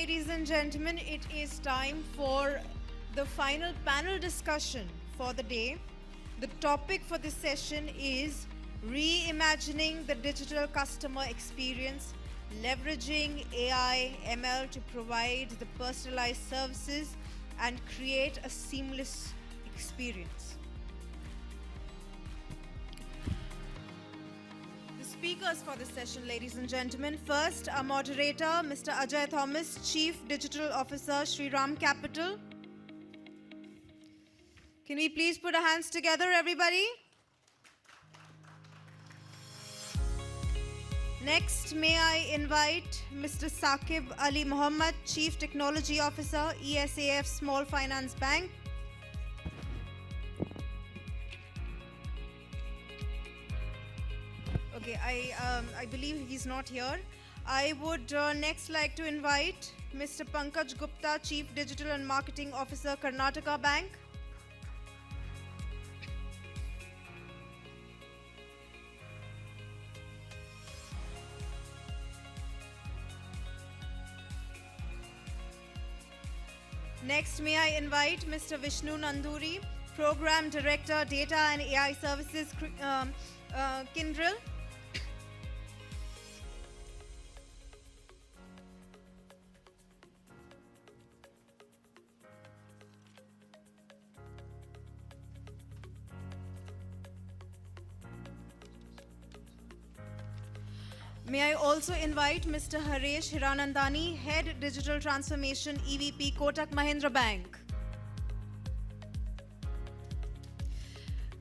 ladies and gentlemen, it is time for the final panel discussion for the day. The topic for this session is Reimagining the Digital Customer Experience, leveraging AI ML to provide the personalized services and create a seamless experience. Speakers for this session, ladies and gentlemen. First, our moderator, Mr. Ajay Thomas, Chief Digital Officer, Shriram Capital. Can we please put our hands together, everybody? Next, may I invite Mr. Saqib Ali Muhammad, Chief Technology Officer, ESAF Small Finance Bank. Okay, I believe he's not here. I would next like to invite Mr. Pankaj Gupta, Chief Digital and Marketing Officer, Karnataka Bank. Next, may I invite Mr. Vishnu Nanduri, Program Director, Data and AI Services, Kyndryl. May I also invite Mr. Haresh Hiranandani, Head Digital Transformation, EVP, Kotak Mahindra Bank.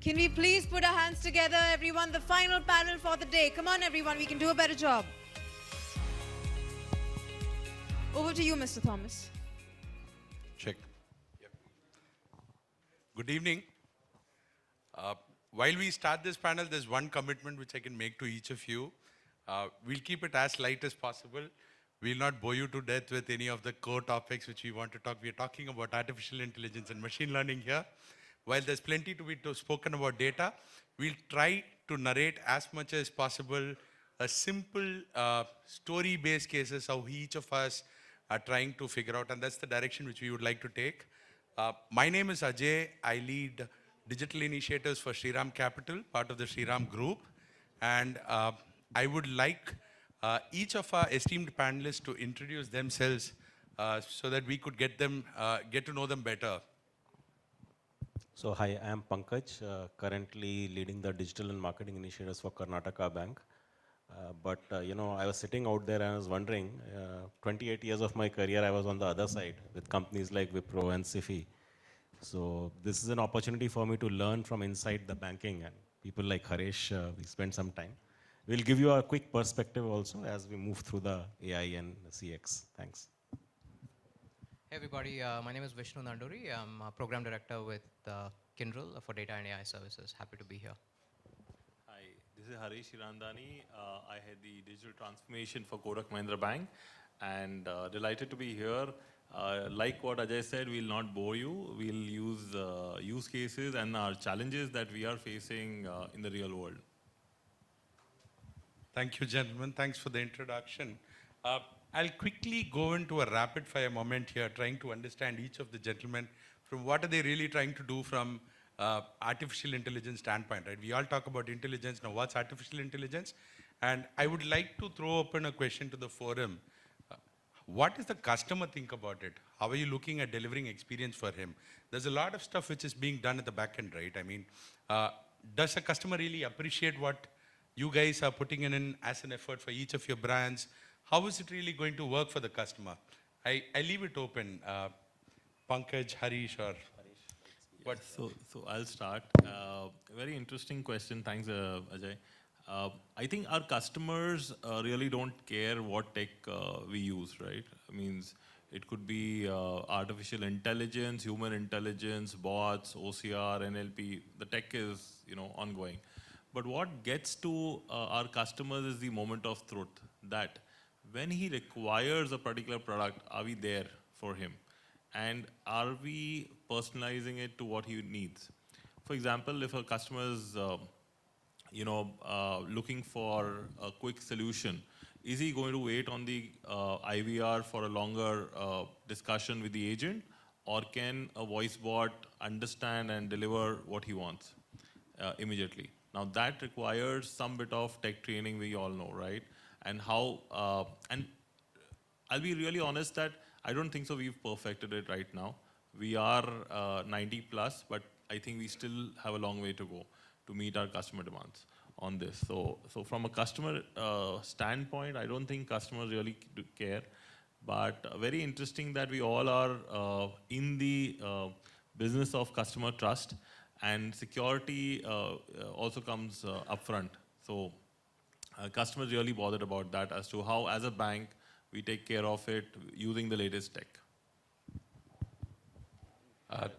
Can we please put our hands together, everyone? The final panel for the day. Come on, everyone, we can do a better job. Over to you, Mr. Thomas. Check. Yep. Good evening. While we start this panel, there's one commitment which I can make to each of you. We'll keep it as light as possible. We'll not bore you to death with any of the core topics which we want to talk. We're talking about artificial intelligence and machine learning here. While there's plenty to be spoken about data, we'll try to narrate as much as possible a simple story-based cases how each of us are trying to figure out, and that's the direction which we would like to take. My name is Ajay. I lead digital initiatives for Shriram Capital, part of the Shriram Group, and I would like each of our esteemed panelists to introduce themselves so that we could get to know them better. So hi, I am Pankaj, currently leading the digital and marketing initiatives for Karnataka Bank. I was sitting out there and I was wondering, 28 years of my career, I was on the other side with companies like Wipro and Sifi. So this is an opportunity for me to learn from inside the banking, and people like Haresh, we spent some time. We'll give you a quick perspective also as we move through the AI and CX. Thanks. Hey everybody, my name is Vishnu Nanduri. I'm a Program Director with Kyndryl for Data and AI Services. Happy to be here. Hi, this is Harish Hirandani. I head the digital transformation for Kotak Mahindra Bank, and delighted to be here. Like what Ajay said, we'll not bore you. We'll use use cases and our challenges that we are facing in the real world. Thank you, gentlemen. Thanks for the introduction. I'll quickly go into a rapid fire moment here, trying to understand each of the gentlemen from what are they really trying to do from artificial intelligence standpoint, right? We all talk about intelligence. Now, what's artificial intelligence? And I would like to throw open a question to the forum. What does the customer think about it? How are you looking at delivering experience for him? There's a lot of stuff which is being done at the back end, right? I mean, does a customer really appreciate what you guys are putting in as an effort for each of your brands? How is it really going to work for the customer? I leave it open. Pankaj, Harish, or what? So I'll start. Very interesting question. Thanks, Ajay. I think our customers really don't care what tech we use, right? I mean, it could be artificial intelligence, human intelligence, bots, OCR, NLP. The tech is, ongoing. But what gets to our customers is the moment of truth, that when he requires a particular product, are we there for him? And are we personalizing it to what he needs? For example, if a customer is looking for a quick solution, is he going to wait on the IVR for a longer discussion with the agent, or can a voice bot understand and deliver what he wants immediately? Now that requires some bit of tech training, we all know, right? And how, and I'll be really honest that I don't think so we've perfected it right now. We are 90 plus, but I think we still have a long way to go to meet our customer demands on this. So from a customer standpoint, I don't think customers really care. But very interesting that we all are in the business of customer trust, and security also comes upfront. So customers really bothered about that as to how, as a bank, we take care of it using the latest tech.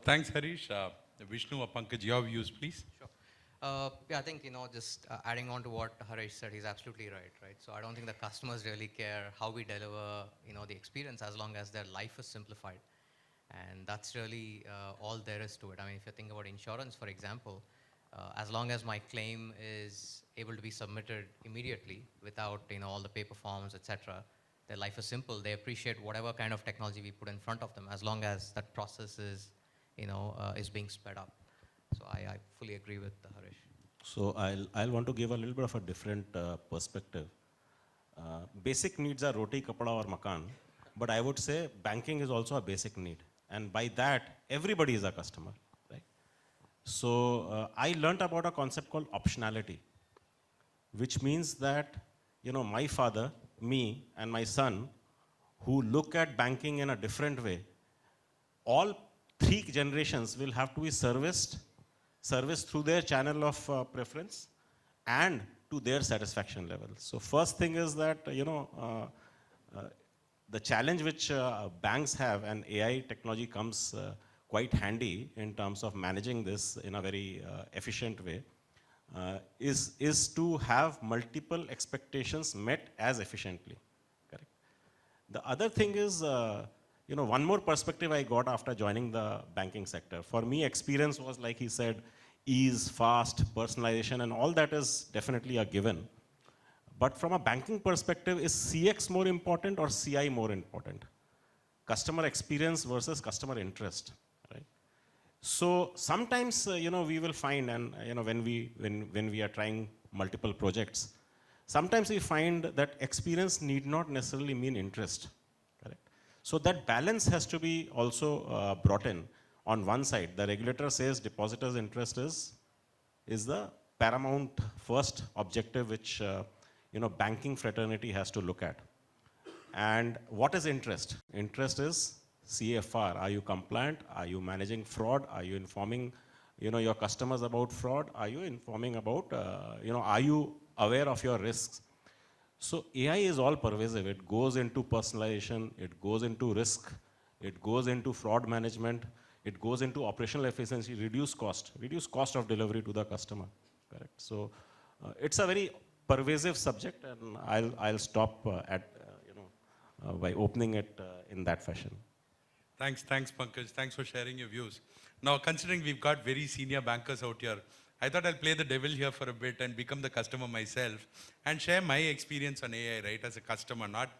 Thanks, Harish. Vishnu or Pankaj, your views, please. Sure. Yeah, I think, just adding on to what Harish said, he's absolutely right? So I don't think the customers really care how we deliver, the experience, as long as their life is simplified. And that's really all there is to it. I mean, if you think about insurance, for example, as long as my claim is able to be submitted immediately without, all the paper forms, etc., their life is simple. They appreciate whatever kind of technology we put in front of them, as long as that process is, is being sped up. So I fully agree with Harish. So I'll want to give a little bit of a different perspective. Basic needs are roti, kapda or makan, but I would say banking is also a basic need. And by that, everybody is a customer, right? So I learned about a concept called optionality, which means that, my father, me, and my son, who look at banking in a different way, all 3 generations will have to be serviced through their channel of preference and to their satisfaction level. So first thing is that, the challenge which banks have, and AI technology comes quite handy in terms of managing this in a very efficient way, is to have multiple expectations met as efficiently. Correct. The other thing is, one more perspective I got after joining the banking sector. For me, experience was, like he said, ease, fast, personalization, and all that is definitely a given. But from a banking perspective, is CX more important or CI more important? Customer experience versus customer interest, right? So sometimes, we will find, and when we are trying multiple projects, sometimes we find that experience need not necessarily mean interest, correct? So that balance has to be also brought in. On one side, the regulator says depositor's interest is the paramount first objective which banking fraternity has to look at. And what is interest? Interest is CFR. Are you compliant? Are you managing fraud? Are you informing your customers about fraud? Are you informing about, are you aware of your risks? So AI is all pervasive. It goes into personalization, it goes into risk, it goes into fraud management, it goes into operational efficiency, reduce cost of delivery to the customer, correct? So it's a very pervasive subject, and I'll stop by opening it in that fashion. Thanks, Pankaj. Thanks for sharing your views. Now, considering we've got very senior bankers out here, I thought I'll play the devil here for a bit and become the customer myself and share my experience on AI, right, as a customer, not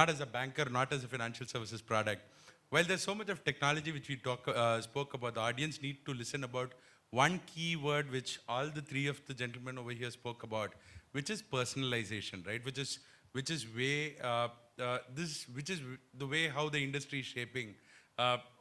as a banker, not as a financial services product. While there's so much of technology which we spoke about, the audience need to listen about one key word which all the 3 of the gentlemen over here spoke about, which is personalization, right? Which is the way how the industry is shaping.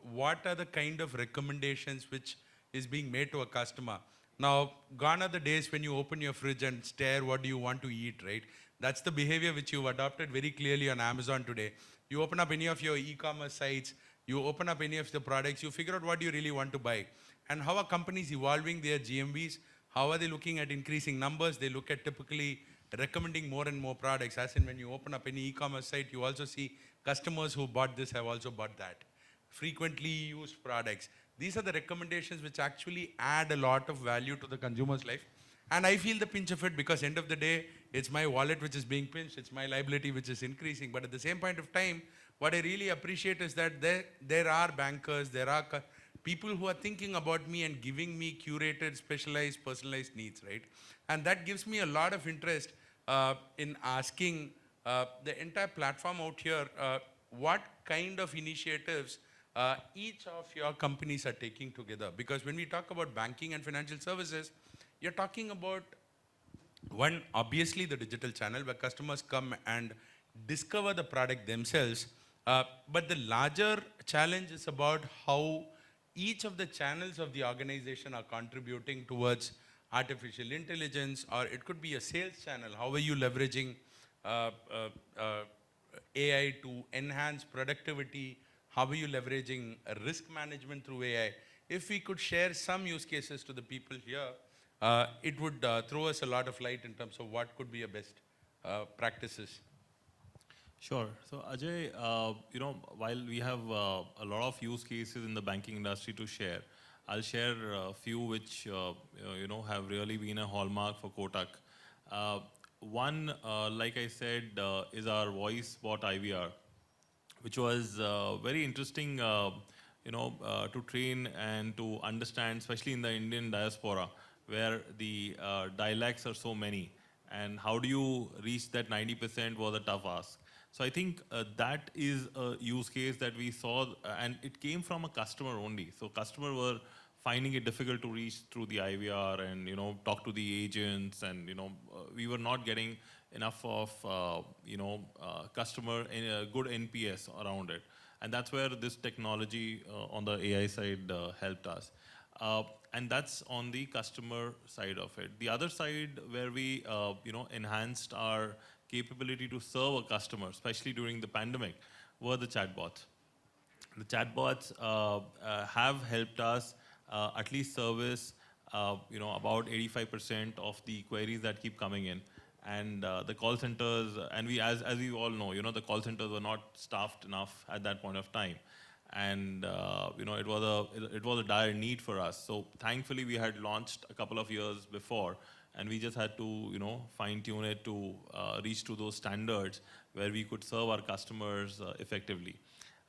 What are the kind of recommendations which is being made to a customer? Now, gone are the days when you open your fridge and stare, what do you want to eat, right? That's the behavior which you've adopted very clearly on Amazon today. You open up any of your e-commerce sites, you open up any of the products, you figure out what you really want to buy. And how are companies evolving their GMVs? How are they looking at increasing numbers? They look at typically recommending more and more products. As in when you open up any e-commerce site, you also see customers who bought this have also bought that. Frequently used products. These are the recommendations which actually add a lot of value to the consumer's life. And I feel the pinch of it because end of the day, it's my wallet which is being pinched, it's my liability which is increasing. But at the same point of time, what I really appreciate is that there are bankers, there are people who are thinking about me and giving me curated, specialized, personalized needs, right? And that gives me a lot of interest in asking the entire platform out here, what kind of initiatives each of your companies are taking together? Because when we talk about banking and financial services, you're talking about one, obviously the digital channel where customers come and discover the product themselves. But the larger challenge is about how each of the channels of the organization are contributing towards artificial intelligence, or it could be a sales channel. How are you leveraging uh, uh, uh, AI to enhance productivity? How are you leveraging risk management through AI? If we could share some use cases to the people here, it would throw us a lot of light in terms of what could be a best practices. Sure. So Ajay, while we have a lot of use cases in the banking industry to share, I'll share a few which have really been a hallmark for Kotak. One, like I said, is our voice bot IVR, which was very interesting, to train and to understand, especially in the Indian diaspora, where the dialects are so many. And how do you reach that 90% was a tough ask. So I think that is a use case that we saw, and it came from a customer only. So customer were finding it difficult to reach through the IVR and talk to the agents, and we were not getting enough of customer good NPS around it, and that's where this technology on the AI side helped us. And that's on the customer side of it. The other side where we enhanced our capability to serve a customer, especially during the pandemic, were the chatbots. The chatbots have helped us at least service about 85% of the queries that keep coming in. And the call centers, and we, as we all know, the call centers were not staffed enough at that point of time. And it was a dire need for us. So thankfully we had launched a couple of years before, and we just had to fine tune it to reach to those standards where we could serve our customers effectively.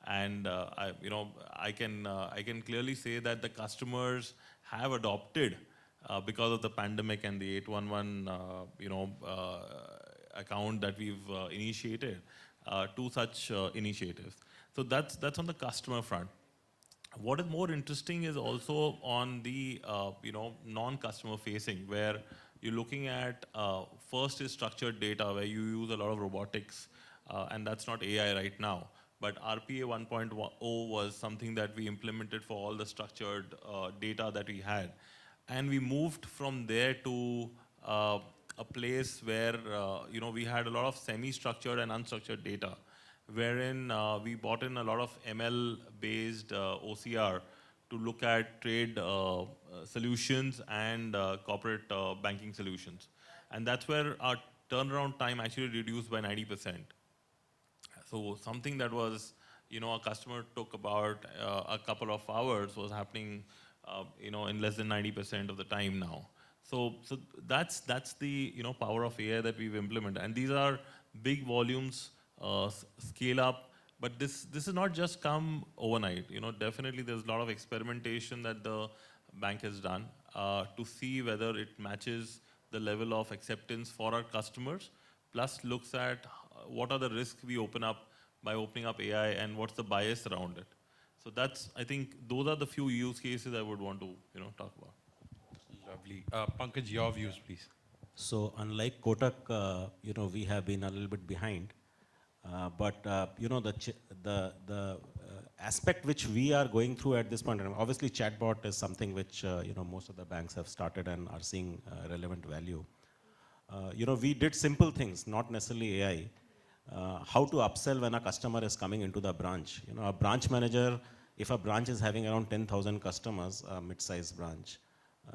And I can clearly say that the customers have adopted because of the pandemic and the 811 account that we've initiated, two such initiatives. So that's on the customer front. What is more interesting is also on the non-customer facing, where you're looking at first is structured data, where you use a lot of robotics, and that's not AI right now. But RPA 1.0 was something that we implemented for all the structured data that we had. And we moved from there to a place where we had a lot of semi-structured and unstructured data, wherein we brought in a lot of ML-based OCR to look at trade solutions and corporate banking solutions. And that's where our turnaround time actually reduced by 90%. So something that was, a customer took about a couple of hours was happening, in less than 90% of the time now. So that's the power of AI that we've implemented, and these are big volumes, scale up. But this is not just come overnight. Definitely there's a lot of experimentation that the bank has done to see whether it matches the level of acceptance for our customers, plus looks at what are the risks we open up by opening up AI and what's the bias around it. So I think those are the few use cases I would want to talk about. Lovely. Pankaj, your views, please. So unlike Kotak, we have been a little bit behind. But the aspect which we are going through at this point, and obviously chatbot is something which most of the banks have started and are seeing relevant value. We did simple things, not necessarily AI. How to upsell when a customer is coming into the branch. A branch manager, if a branch is having around 10,000 customers, a mid-sized branch,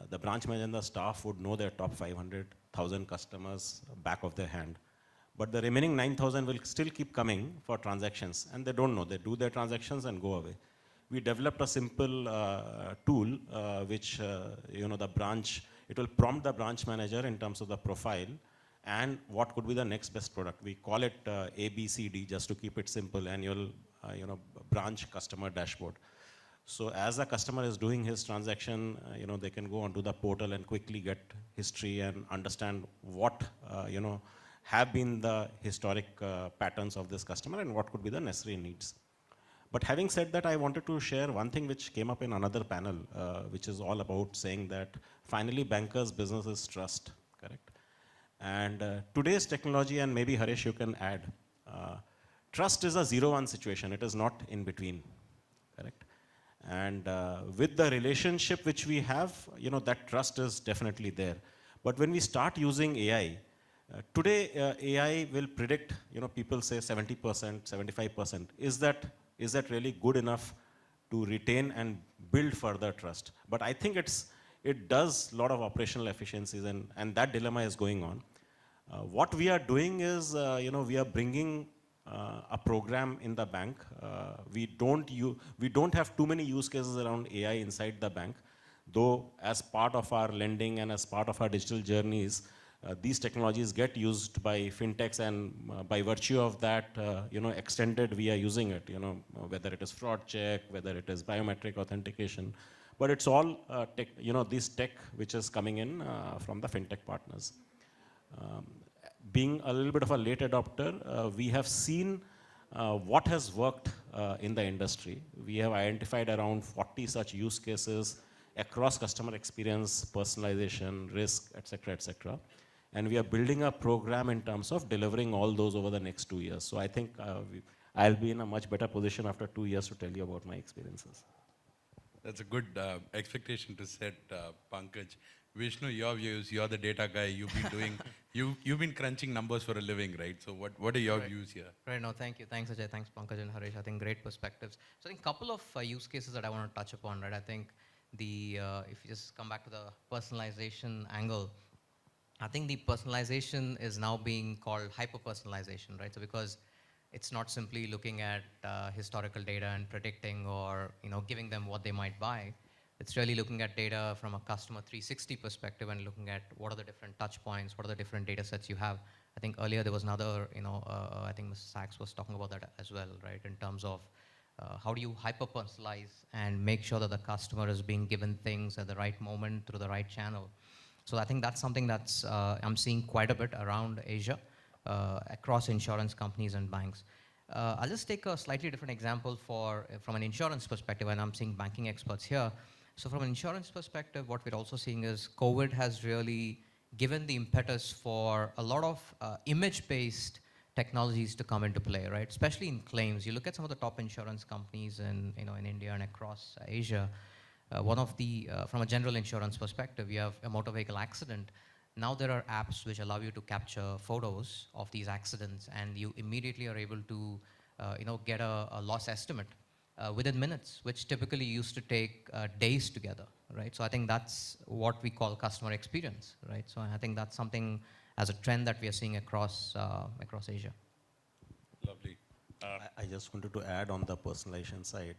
the branch manager and the staff would know their top 500,000 customers back of their hand. But the remaining 9,000 will still keep coming for transactions, and they don't know. They do their transactions and go away. We developed a simple tool which, the branch, it will prompt the branch manager in terms of the profile and what could be the next best product. We call it ABCD just to keep it simple, annual branch customer dashboard. So as the customer is doing his transaction, they can go onto the portal and quickly get history and understand what, have been the historic patterns of this customer and what could be the necessary needs. But having said that, I wanted to share one thing which came up in another panel, which is all about saying that finally bankers' business is trust, correct? And today's technology, and maybe Harish, you can add, trust is a 0-1 situation. It is not in between, correct? And with the relationship which we have, that trust is definitely there. But when we start using AI, today AI will predict, people say 70%, 75%. Is that really good enough to retain and build further trust? But I think it does a lot of operational efficiencies, and that dilemma is going on. What we are doing is, we are bringing a program in the bank. We don't have too many use cases around AI inside the bank, though as part of our lending and as part of our digital journeys, these technologies get used by fintechs, and by virtue of that, extended, we are using it, whether it is fraud check, whether it is biometric authentication, but it's all tech, this tech which is coming in from the fintech partners. Being a little bit of a late adopter, we have seen what has worked in the industry. We have identified around 40 such use cases across customer experience, personalization, risk, etc., etc. And we are building a program in terms of delivering all those over the next 2 years. So I think I'll be in a much better position after 2 years to tell you about my experiences. That's a good expectation to set, Pankaj. Vishnu, your views, you're the data guy, you've been crunching numbers for a living, right? So what are your views here? Right, no, thank you. Thanks, Ajay. Thanks, Pankaj and Harish. I think great perspectives. So I think a couple of use cases that I want to touch upon, right? I think if you just come back to the personalization angle, I think the personalization is now being called hyper-personalization, right? So because it's not simply looking at historical data and predicting or giving them what they might buy. It's really looking at data from a customer 360 perspective and looking at what are the different touch points, what are the different data sets you have. I think earlier there was another, I think Mr. Sachs was talking about that as well, right? In terms of how do you hyper-personalize and make sure that the customer is being given things at the right moment through the right channel. So I think that's something that's I'm seeing quite a bit around Asia, across insurance companies and banks. I'll just take a slightly different example from an insurance perspective, and I'm seeing banking experts here. So from an insurance perspective, what we're also seeing is COVID has really given the impetus for a lot of image-based technologies to come into play, right? Especially in claims. You look at some of the top insurance companies in India and across Asia. From a general insurance perspective, you have a motor vehicle accident. Now there are apps which allow you to capture photos of these accidents, and you immediately are able to, get a loss estimate within minutes, which typically used to take days together, right? So I think that's what we call customer experience, right? So I think that's something as a trend that we are seeing across Asia. Lovely. I just wanted to add on the personalization side.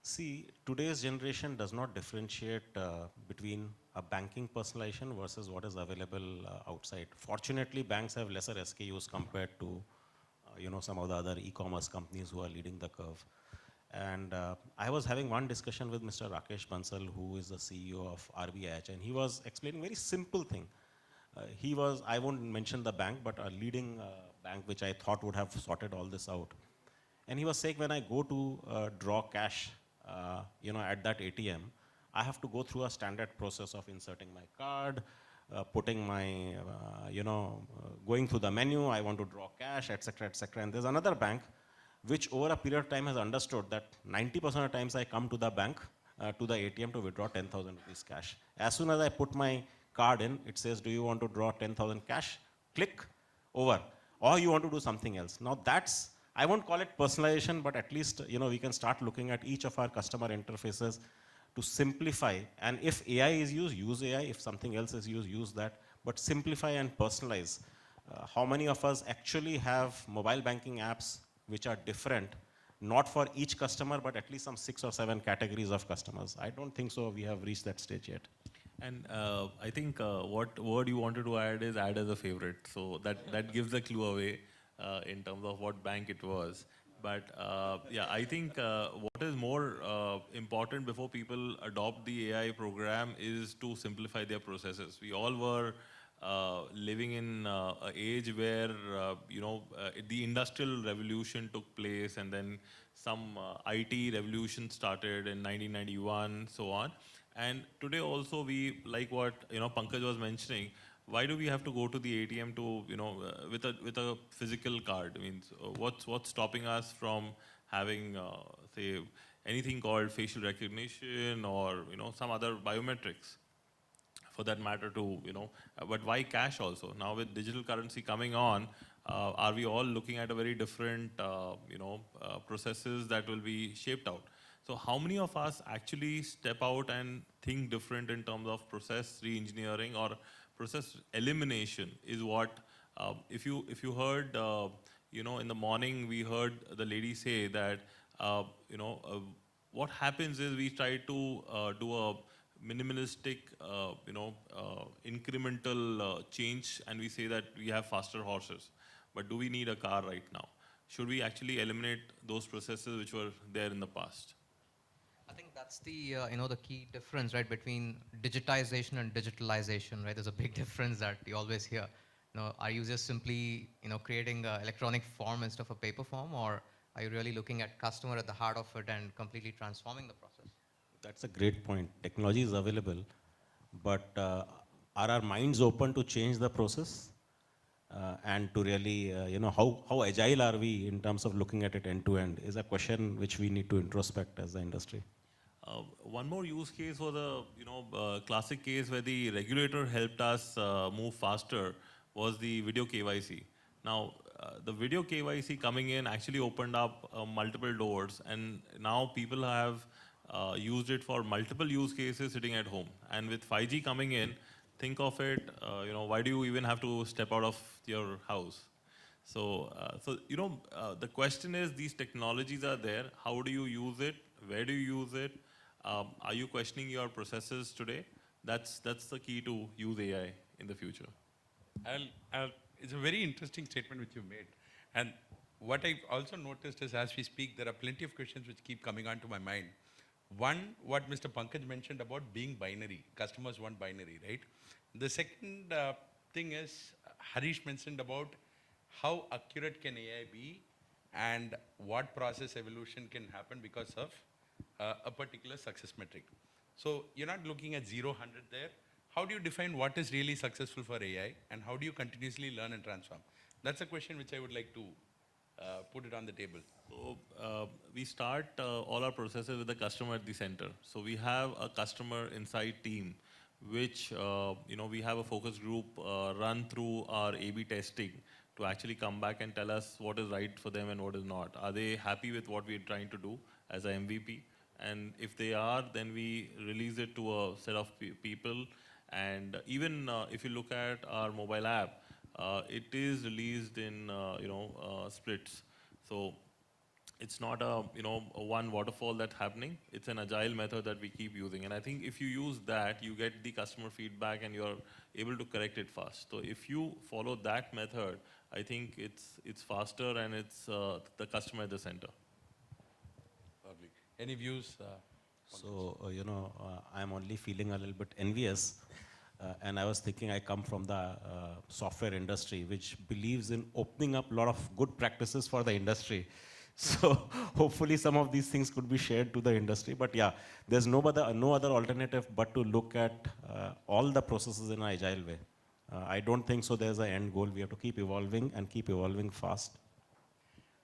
See, today's generation does not differentiate between a banking personalization versus what is available outside. Fortunately, banks have lesser SKUs compared to some of the other e-commerce companies who are leading the curve. And I was having one discussion with Mr. Rakesh Bansal, who is the CEO of RBIH, and he was explaining a very simple thing. I won't mention the bank, but a leading bank which I thought would have sorted all this out. And he was saying, when I go to draw cash, at that ATM, I have to go through a standard process of inserting my card, putting my, going through the menu, I want to draw cash, etc., etc. And there's another bank which over a period of time has understood that 90% of the times I come to the bank, to the ATM to withdraw 10,000 rupees cash. As soon as I put my card in, it says, do you want to draw 10,000 cash? Click, over. Or you want to do something else. Now that's, I won't call it personalization, but at least we can start looking at each of our customer interfaces to simplify. And if AI is used, use AI. If something else is used, use that. But simplify and personalize. How many of us actually have mobile banking apps which are different, not for each customer, but at least some 6 or 7 categories of customers? I don't think so. We have reached that stage yet. And I think what word you wanted to add is add as a favorite. So that gives a clue away in terms of what bank it was. But yeah, I think what is more important before people adopt the AI program is to simplify their processes. We all were living in an age where the industrial revolution took place, and then some IT revolution started in 1991, so on. And today also we, like what Pankaj was mentioning, why do we have to go to the ATM to with a physical card? I mean, what's stopping us from having say anything called facial recognition or some other biometrics, for that matter, to but why cash also? Now with digital currency coming on, are we all looking at a very different processes that will be shaped out? So how many of us actually step out and think different in terms of process re-engineering or process elimination? Is what if you heard in the morning we heard the lady say that what happens is we try to do a minimalistic, incremental change, and we say that we have faster horses. But do we need a car right now? Should we actually eliminate those processes which were there in the past? I think that's the the key difference, right, between digitization and digitalization, right? There's a big difference that you always hear. Are you just simply creating an electronic form instead of a paper form, or are you really looking at customer at the heart of it and completely transforming the process? That's a great point. Technology is available, but are our minds open to change the process and to really, how agile are we in terms of looking at it end to end is a question which we need to introspect as the industry. One more use case was a classic case where the regulator helped us move faster was the video KYC. Now, the video KYC coming in actually opened up multiple doors, and now people have used it for multiple use cases sitting at home. And with 5G coming in, think of it, why do you even have to step out of your house? So, the question is, these technologies are there. How do you use it? Where do you use it? Are you questioning your processes today? That's the key to use AI in the future. It's a very interesting statement which you made. And what I've also noticed is, as we speak, there are plenty of questions which keep coming onto my mind. One, what Mr. Pankaj mentioned about being binary. Customers want binary, right? The second thing is, Harish mentioned about how accurate can AI be and what process evolution can happen because of a particular success metric. So you're not looking at 0, 100 there. How do you define what is really successful for AI, and how do you continuously learn and transform? That's a question which I would like to put it on the table. So we start all our processes with the customer at the center. So we have a customer insight team, which we have a focus group run through our A/B testing to actually come back and tell us what is right for them and what is not. Are they happy with what we're trying to do as a MVP? And if they are, then we release it to a set of people. And even if you look at our mobile app, it is released in splits. So it's not a one waterfall that's happening. It's an agile method that we keep using. And I think if you use that, you get the customer feedback and you're able to correct it fast. So if you follow that method, I think it's faster and it's the customer at the center. Lovely. Any views? So, I'm only feeling a little bit envious. And I was thinking, I come from the software industry, which believes in opening up a lot of good practices for the industry. So hopefully some of these things could be shared to the industry. But yeah, there's no other alternative but to look at all the processes in an agile way. I don't think so there's an end goal. We have to keep evolving and keep evolving fast.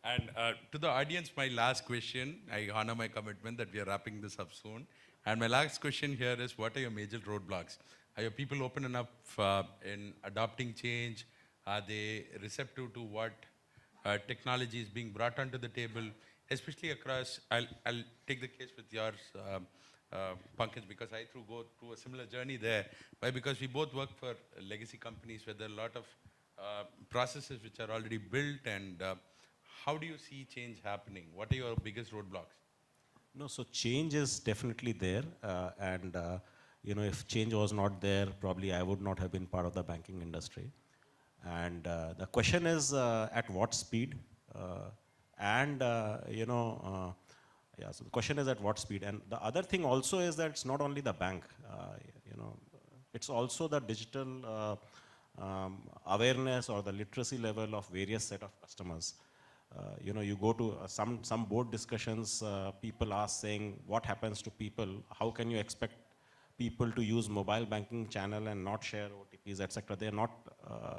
And to the audience, my last question, I honor my commitment that we are wrapping this up soon. And my last question here is, what are your major roadblocks? Are your people open enough in adopting change? Are they receptive to what technology is being brought onto the table, especially across, I'll take the case with yours, Pankaj, because I go through a similar journey there. Why? Because we both work for legacy companies where there are a lot of processes which are already built, and how do you see change happening? What are your biggest roadblocks? No, so change is definitely there, and if change was not there, probably I would not have been part of the banking industry. And the question is at what speed, so the question is at what speed. And the other thing also is that it's not only the bank, it's also the digital awareness or the literacy level of various set of customers. You go to some board discussions, people ask saying, what happens to people? How can you expect people to use mobile banking channel and not share OTPs, etc.? They are not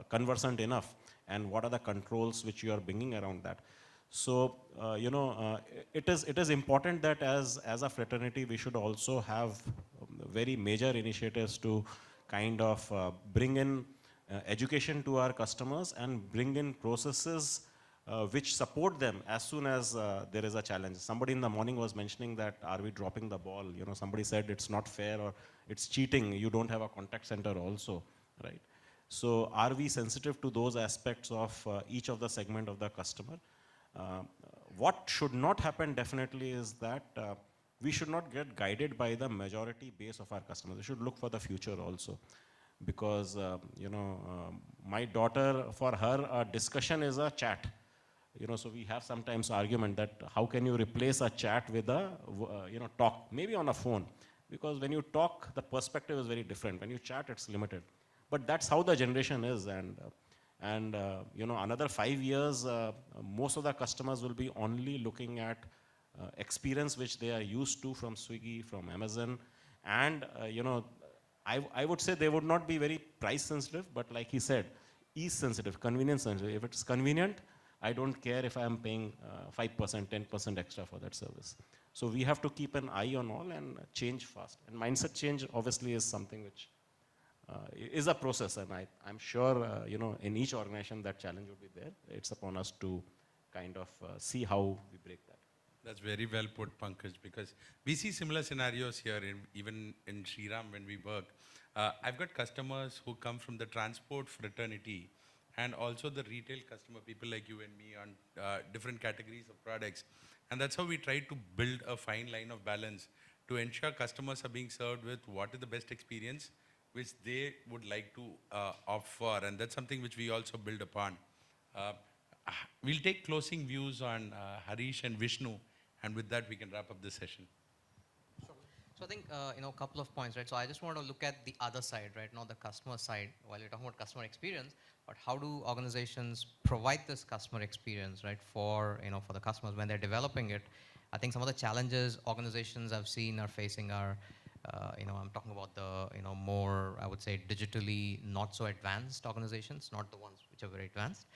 conversant enough. And what are the controls which you are bringing around that? So, it is important that as a fraternity, we should also have very major initiatives to kind of bring in education to our customers and bring in processes which support them as soon as there is a challenge. Somebody in the morning was mentioning that, are we dropping the ball? Somebody said it's not fair or it's cheating. You don't have a contact center also, right? So are we sensitive to those aspects of each of the segment of the customer? What should not happen definitely is that we should not get guided by the majority base of our customers. We should look for the future also. Because, my daughter, for her, a discussion is a chat. So we have sometimes argument that how can you replace a chat with a, talk, maybe on a phone. Because when you talk, the perspective is very different. When you chat, it's limited. But that's how the generation is. And another 5 years, most of the customers will be only looking at experience which they are used to from Swiggy, from Amazon. And, I would say they would not be very price sensitive, but like he said, ease sensitive, convenience sensitive. If it's convenient, I don't care if I am paying 5%, 10% extra for that service. So we have to keep an eye on all and change fast. And mindset change obviously is something which is a process, and I'm sure in each organization that challenge would be there. It's upon us to kind of see how we break that. That's very well put, Pankaj, because we see similar scenarios here, even in Shriram when we work. I've got customers who come from the transport fraternity and also the retail customer, people like you and me on different categories of products. And that's how we try to build a fine line of balance to ensure customers are being served with what is the best experience which they would like to opt for. And that's something which we also build upon. We'll take closing views on Harish and Vishnu, and with that we can wrap up this session. So I think, a couple of points, right? So I just want to look at the other side, right? Not the customer side, while you're talking about customer experience, but how do organizations provide this customer experience, right? For the customers when they're developing it. I think some of the challenges organizations I've seen are facing are, I'm talking about the, more, I would say, digitally not so advanced organizations, not the ones which are very advanced.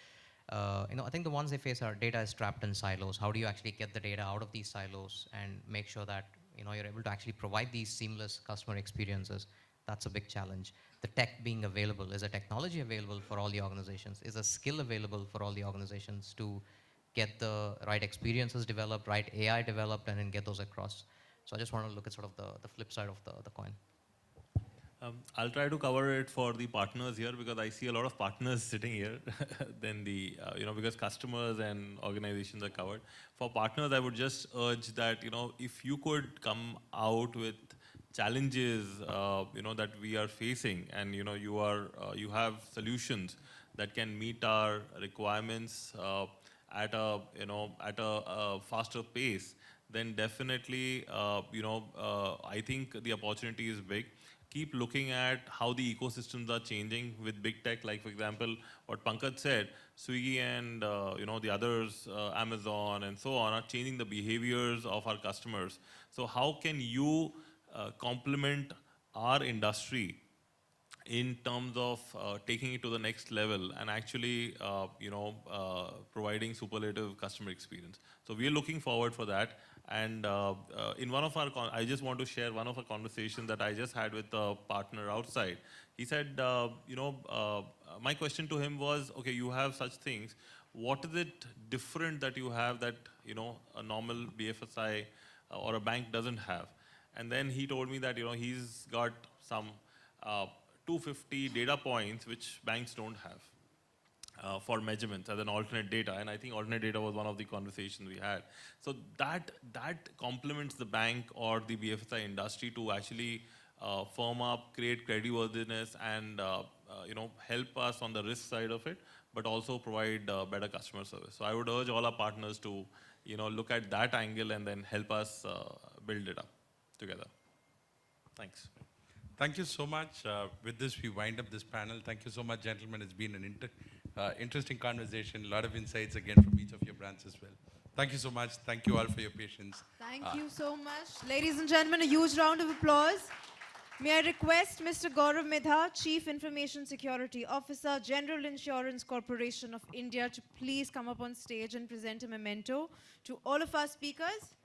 I think the ones they face are data is trapped in silos. How do you actually get the data out of these silos and make sure that you're able to actually provide these seamless customer experiences? That's a big challenge. The tech being available, is a technology available for all the organizations? Is a skill available for all the organizations to get the right experiences developed, right AI developed, and then get those across? So I just want to look at sort of the flip side of the coin. I'll try to cover it for the partners here because I see a lot of partners sitting here than the, because customers and organizations are covered. For partners, I would just urge that, if you could come out with challenges, that we are facing and, you have solutions that can meet our requirements at a faster pace, then definitely, I think the opportunity is big. Keep looking at how the ecosystems are changing with big tech. Like, for example, what Pankaj said, Swiggy and the others, Amazon and so on, are changing the behaviors of our customers. So how can you complement our industry in terms of taking it to the next level and actually, providing superlative customer experience? So we are looking forward for that. And in one of our, I just want to share one of our conversations that I just had with a partner outside. He said, my question to him was, okay, you have such things. What is it different that you have that, a normal BFSI or a bank doesn't have? And then he told me that, he's got some 250 data points which banks don't have. For measurements as an alternate data, and I think alternate data was one of the conversations we had. So that complements the bank or the BFSI industry to actually firm up, create creditworthiness, and help us on the risk side of it, but also provide better customer service. So I would urge all our partners to look at that angle and then help us build it up together. Thanks. Thank you so much. With this, we wind up this panel. Thank you so much, gentlemen. It's been an interesting conversation. A lot of insights again from each of your brands as well. Thank you so much. Thank you all for your patience. Thank you so much. Ladies and gentlemen, a huge round of applause. May I request Mr. Gaurav Midha, Chief Information Security Officer, General Insurance Corporation of India, to please come up on stage and present a memento to all of our speakers.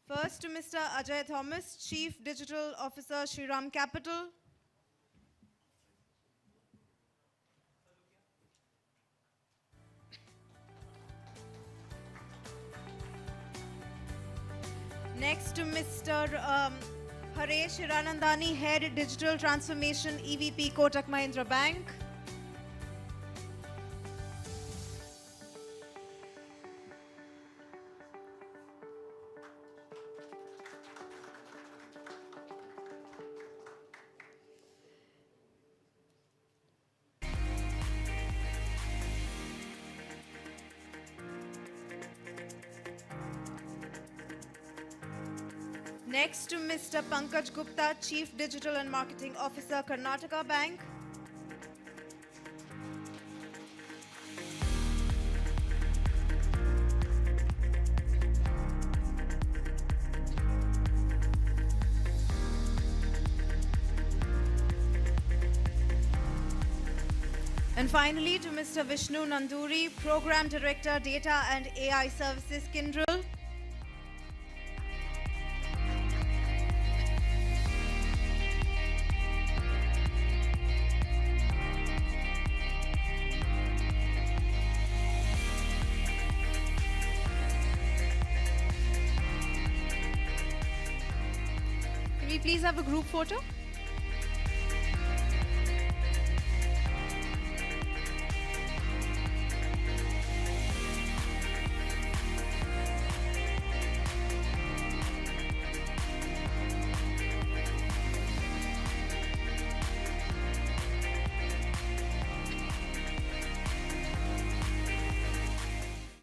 First to Mr. Ajay Thomas, Chief Digital Officer, Shriram Capital. Next to Mr. Haresh Hiranandani, Head Digital Transformation, EVP, Kotak Mahindra Bank. Next to Mr. Pankaj Gupta, Chief Digital and Marketing Officer, Karnataka Bank. And finally to Mr. Vishnu Nanduri, Program Director, Data and AI Services, Kyndryl. Can we please have a group photo?